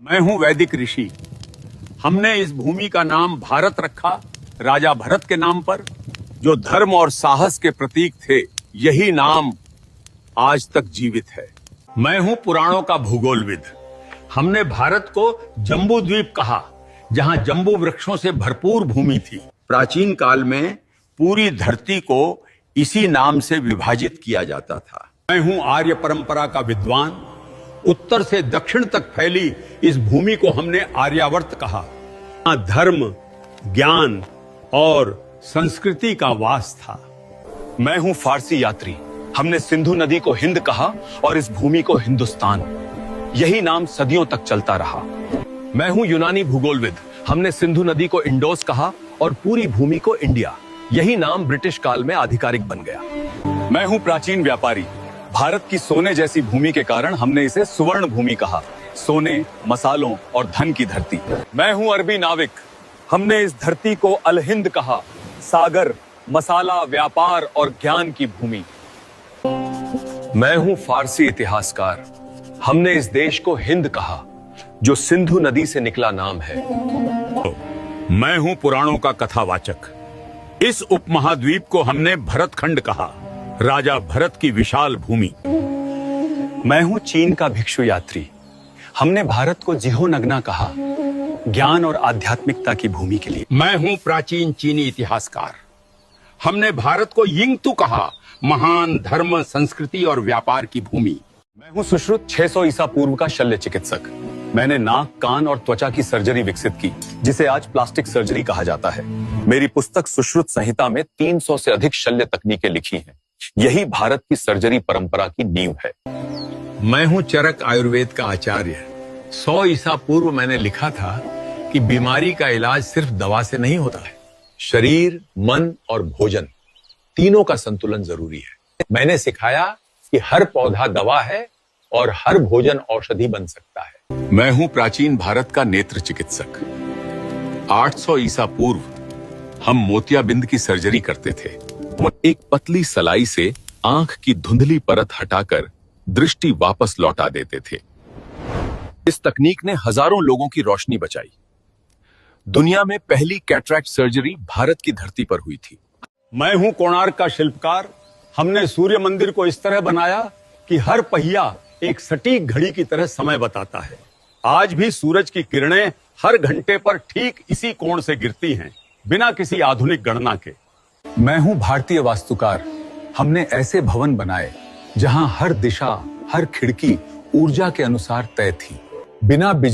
मैं हूं वैदिक ऋषि। हमने इस भूमि का नाम भारत रखा राजा भरत के नाम पर, जो धर्म और साहस के प्रतीक थे। यही नाम आज तक जीवित है। मैं हूं पुराणों का भूगोलविद। हमने भारत को जम्बू द्वीप कहा, जहां जम्बू वृक्षों से भरपूर भूमि थी। प्राचीन काल में पूरी धरती को इसी नाम से विभाजित किया जाता था। मैं हूं आर्य परंपरा का विद्वान। उत्तर से दक्षिण तक फैली इस भूमि को हमने आर्यावर्त कहा। यहाँ धर्म, ज्ञान और संस्कृति का वास था। मैं हूं फारसी यात्री। हमने सिंधु नदी को हिंद कहा और इस भूमि को हिंदुस्तान। यही नाम सदियों तक चलता रहा। मैं हूं यूनानी भूगोलविद। हमने सिंधु नदी को इंडोस कहा और पूरी भूमि को इंडिया। यही नाम ब्रिटिश काल में आधिकारिक बन गया। मैं हूं प्राचीन व्यापारी। भारत की सोने जैसी भूमि के कारण हमने इसे सुवर्ण भूमि कहा। सोने, मसालों और धन की धरती। मैं हूं अरबी नाविक। हमने इस धरती को अल हिंद कहा। सागर, मसाला, व्यापार और ज्ञान की भूमि। मैं हूं फारसी इतिहासकार। हमने इस देश को हिंद कहा, जो सिंधु नदी से निकला नाम है। मैं हूं पुराणों का कथावाचक। इस उपमहाद्वीप को हमने भरतखंड कहा, राजा भरत की विशाल भूमि। मैं हूं चीन का भिक्षु यात्री। हमने भारत को जिहोनगना कहा, ज्ञान और आध्यात्मिकता की भूमि के लिए। मैं हूं प्राचीन चीनी इतिहासकार। हमने भारत को यिंगतू कहा, महान धर्म, संस्कृति और व्यापार की भूमि। मैं हूं सुश्रुत 600 ईसा पूर्व का शल्य चिकित्सक। मैंने नाक, कान और त्वचा की सर्जरी विकसित की, जिसे आज प्लास्टिक सर्जरी कहा जाता है। मेरी पुस्तक सुश्रुत संहिता में 300 से अधिक शल्य तकनीकें लिखी हैं। यही भारत की सर्जरी परंपरा की नींव है। मैं हूं चरक आयुर्वेद का आचार्य। 100 ईसा पूर्व मैंने लिखा था कि बीमारी का इलाज सिर्फ दवा से नहीं होता है। शरीर, मन और भोजन, तीनों का संतुलन जरूरी है। मैंने सिखाया कि हर पौधा दवा है और हर भोजन औषधि बन सकता है। मैं हूं प्राचीन भारत का नेत्र चिकित्सक। 800 ईसा पूर्व हम मोतियाबिंद की सर्जरी करते थे। एक पतली सलाई से आंख की धुंधली परत हटाकर दृष्टि वापस लौटा देते थे। इस तकनीक ने हजारों लोगों की रोशनी बचाई। दुनिया में पहली कैटरैक्ट सर्जरी भारत की धरती पर हुई थी। मैं हूं कोणार्क का शिल्पकार। हमने सूर्य मंदिर को इस तरह बनाया कि हर पहिया एक सटीक घड़ी की तरह समय बताता है। आज भी सूरज की किरणें हर घंटे पर ठीक इसी कोण से गिरती हैं, बिना किसी आधुनिक गणना के। मैं हूं भारतीय वास्तुकार। हमने ऐसे भवन बनाए जहां हर दिशा, हर खिड़की ऊर्जा के अनुसार तय थी, बिना बिजली